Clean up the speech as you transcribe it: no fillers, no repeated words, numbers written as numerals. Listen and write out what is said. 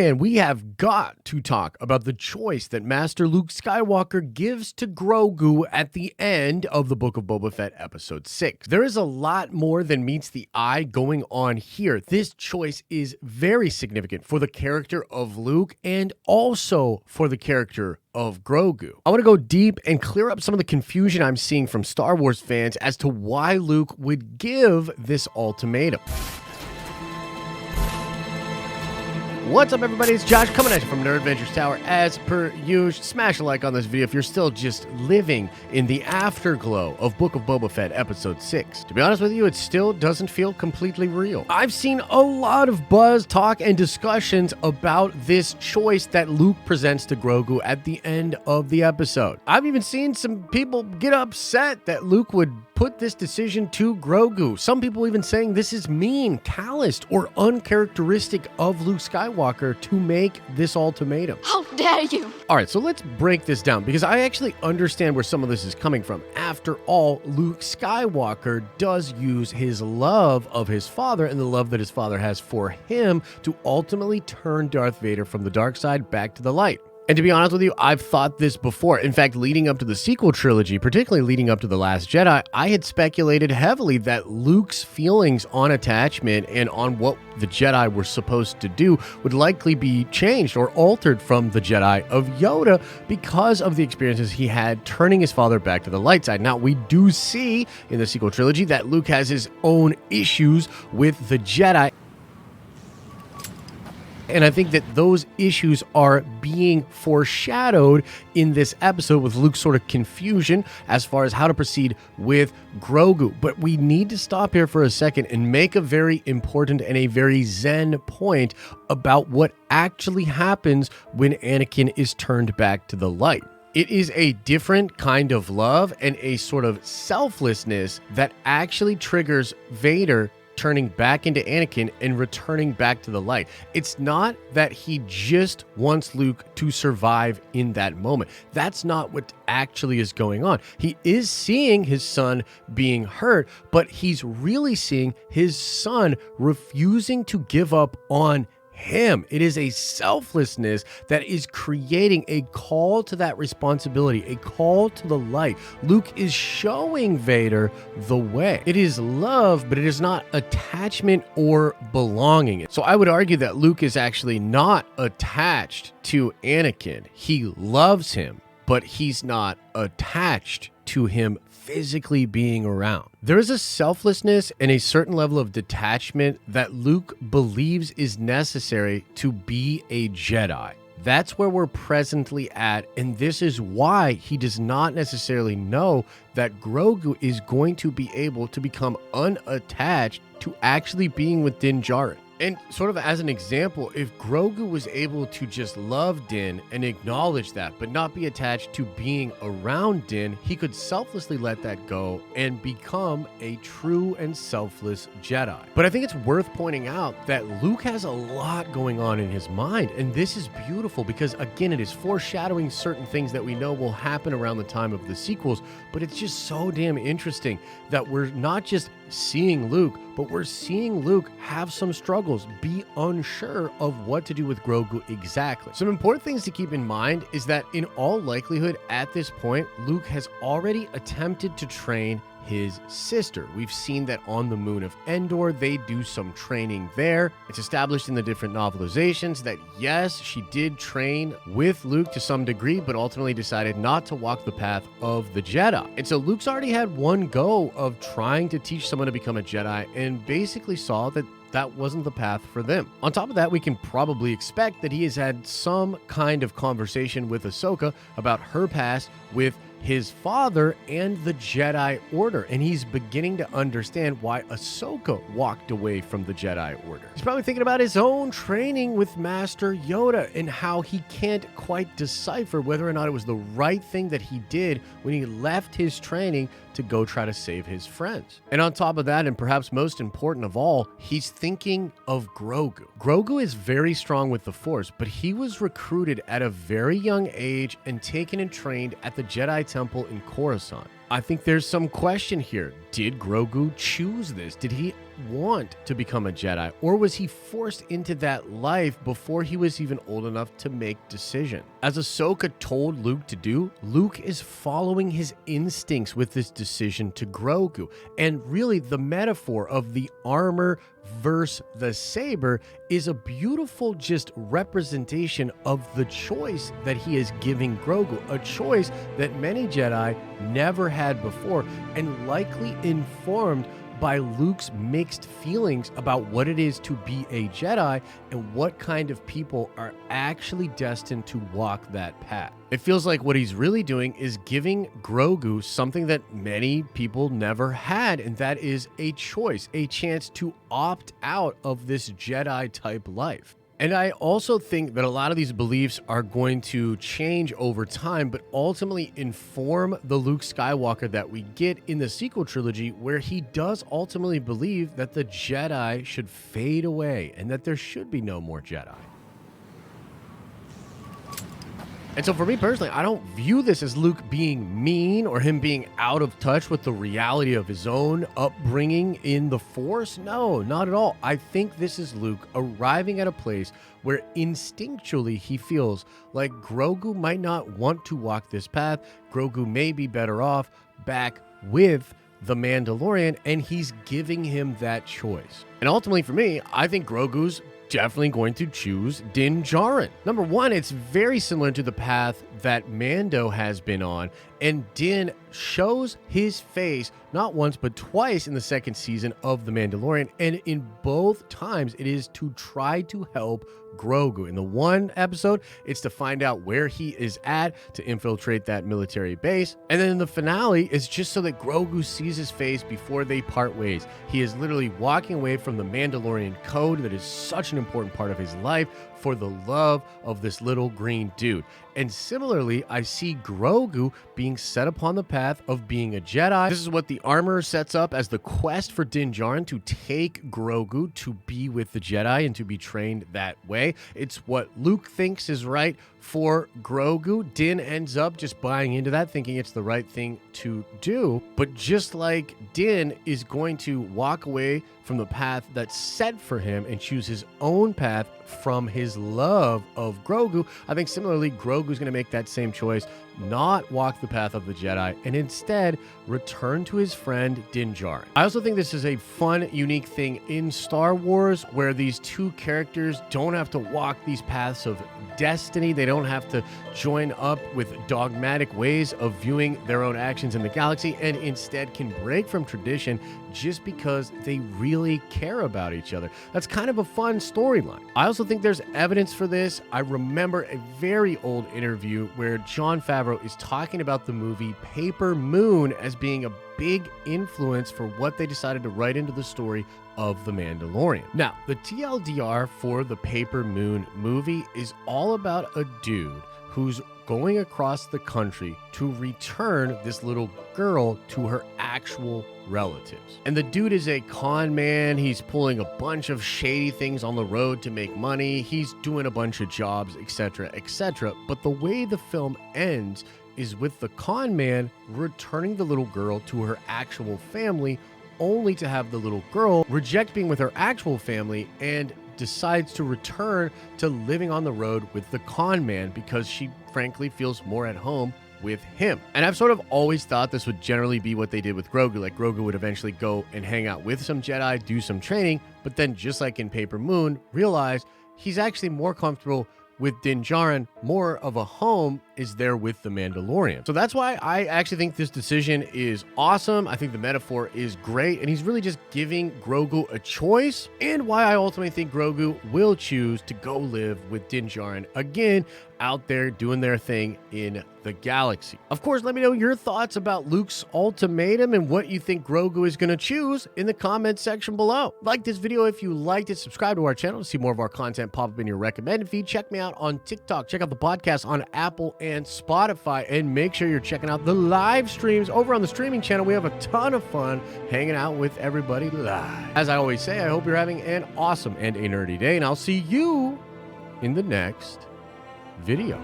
man, we have got to talk about the choice that Master Luke Skywalker gives to Grogu at the end of the Book of Boba Fett Episode 6. There is a lot more than meets the eye going on here. This choice is very significant for the character of Luke and also for the character of Grogu. I want to go deep and clear up some of the confusion I'm seeing from Star Wars fans as to why Luke would give this ultimatum. What's up, everybody? It's Josh coming at you from Nerd Adventures Tower. As per usual, smash a like on this video if you're still just living in the afterglow of Book of Boba Fett Episode 6. To be honest with you, it still doesn't feel completely real. I've seen a lot of buzz, talk, and discussions about this choice that Luke presents to Grogu at the end of the episode. I've even seen some people get upset that Luke would put this decision to Grogu. Some people even saying this is mean, calloused, or uncharacteristic of Luke Skywalker to make this ultimatum. How dare you! All right, so let's break this down because I actually understand where some of this is coming from. After all, Luke Skywalker does use his love of his father and the love that his father has for him to ultimately turn Darth Vader from the dark side back to the light. And to be honest with you, I've thought this before. In fact, leading up to the sequel trilogy, particularly leading up to The Last Jedi, I had speculated heavily that Luke's feelings on attachment and on what the Jedi were supposed to do would likely be changed or altered from the Jedi of Yoda because of the experiences he had turning his father back to the light side. Now, we do see in the sequel trilogy that Luke has his own issues with the Jedi. And I think that those issues are being foreshadowed in this episode with Luke's sort of confusion as far as how to proceed with Grogu. But we need to stop here for a second and make a very important and a very zen point about what actually happens when Anakin is turned back to the light. It is a different kind of love and a sort of selflessness that actually triggers Vader turning back into Anakin and returning back to the light. It's not that he just wants Luke to survive in that moment. That's not what actually is going on. He is seeing his son being hurt, but he's really seeing his son refusing to give up on him. It is a selflessness that is creating a call to that responsibility, a call to the light. Luke is showing Vader the way. It is love, but it is not attachment or belonging. So I would argue that Luke is actually not attached to Anakin. He loves him, but he's not attached to him physically being around. There is a selflessness and a certain level of detachment that Luke believes is necessary to be a Jedi. That's where we're presently at, and this is why he does not necessarily know that Grogu is going to be able to become unattached to actually being with Din Djarin. And sort of as an example, if Grogu was able to just love Din and acknowledge that, but not be attached to being around Din, he could selflessly let that go and become a true and selfless Jedi. But I think it's worth pointing out that Luke has a lot going on in his mind, and this is beautiful because, again, it is foreshadowing certain things that we know will happen around the time of the sequels, but it's just so damn interesting that we're not just seeing Luke, but we're seeing Luke have some struggles, be unsure of what to do with Grogu exactly. Some important things to keep in mind is that in all likelihood at this point, Luke has already attempted to train his sister. We've seen that on the moon of Endor, they do some training there. It's established in the different novelizations that yes, she did train with Luke to some degree, but ultimately decided not to walk the path of the Jedi. And so Luke's already had one go of trying to teach someone to become a Jedi and basically saw that that wasn't the path for them. On top of that, we can probably expect that he has had some kind of conversation with Ahsoka about her past with his father and the Jedi Order, and he's beginning to understand why Ahsoka walked away from the Jedi Order. He's probably thinking about his own training with Master Yoda and how he can't quite decipher whether or not it was the right thing that he did when he left his training to go try to save his friends. And on top of that, and perhaps most important of all, he's thinking of Grogu. Grogu is very strong with the Force, but he was recruited at a very young age and taken and trained at the Jedi Temple in Coruscant. I think there's some question here. Did Grogu choose this? Did he want to become a Jedi, or was he forced into that life before he was even old enough to make decision? As Ahsoka told Luke to do, Luke is following his instincts with this decision to Grogu. And really, the metaphor of the armor versus the saber is a beautiful just representation of the choice that he is giving Grogu, a choice that many Jedi never had before, and likely informed by Luke's mixed feelings about what it is to be a Jedi and what kind of people are actually destined to walk that path. It feels like what he's really doing is giving Grogu something that many people never had, and that is a choice, a chance to opt out of this Jedi type life. And I also think that a lot of these beliefs are going to change over time, but ultimately inform the Luke Skywalker that we get in the sequel trilogy, where he does ultimately believe that the Jedi should fade away and that there should be no more Jedi. And so for me personally, I don't view this as Luke being mean or him being out of touch with the reality of his own upbringing in the Force. No, not at all. I think this is Luke arriving at a place where instinctually he feels like Grogu might not want to walk this path. Grogu may be better off back with the Mandalorian, and he's giving him that choice. And ultimately for me, I think Grogu's definitely going to choose Din Djarin. Number one, it's very similar to the path that Mando has been on, and Din shows his face not once but twice in the second season of The Mandalorian, and in both times it is to try to help Grogu. In the one episode, it's to find out where he is at, to infiltrate that military base, and then in the finale, it's just so that Grogu sees his face before they part ways. He is literally walking away from the Mandalorian code that is such an important part of his life for the love of this little green dude. And similarly, I see Grogu being set upon the path of being a Jedi. This is what the armor sets up as the quest for Din Djarin to take Grogu to be with the Jedi and to be trained that way. It's what Luke thinks is right for Grogu. Din ends up just buying into that, thinking it's the right thing to do. But just like Din is going to walk away from the path that's set for him and choose his own path from his love of Grogu, I think similarly Grogu's going to make that same choice, not walk the path of the Jedi, and instead return to his friend Din Djarin. I also think this is a fun, unique thing in Star Wars, where these two characters don't have to walk these paths of destiny. They don't have to join up with dogmatic ways of viewing their own actions in the galaxy, and instead can break from tradition just because they really care about each other. That's kind of a fun storyline. I also think there's evidence for this. I remember a very old interview where Jon Favreau is talking about the movie Paper Moon as being a big influence for what they decided to write into the story of The Mandalorian. Now, the TLDR for the Paper Moon movie is all about a dude who's going across the country to return this little girl to her actual relatives. And the dude is a con man. He's pulling a bunch of shady things on the road to make money. He's doing a bunch of jobs, etc., etc. But the way the film ends is with the con man returning the little girl to her actual family, only to have the little girl reject being with her actual family and decides to return to living on the road with the con man because she frankly feels more at home with him. And I've sort of always thought this would generally be what they did with Grogu. Like Grogu would eventually go and hang out with some Jedi, do some training, but then just like in Paper Moon, realize he's actually more comfortable with Din Djarin. More of a home is there with the Mandalorian. So that's why I actually think this decision is awesome. I think the metaphor is great, and he's really just giving Grogu a choice, and why I ultimately think Grogu will choose to go live with Din Djarin again, out there doing their thing in the galaxy. Of course, let me know your thoughts about Luke's ultimatum and what you think Grogu is going to choose in the comments section below. Like this video if you liked it, subscribe to our channel to see more of our content pop up in your recommended feed. Check me out on TikTok, check out the podcast on Apple and Spotify, and make sure you're checking out the live streams over on the streaming channel. We have a ton of fun hanging out with everybody live. As I always say, I hope you're having an awesome and a nerdy day, and I'll see you in the next video.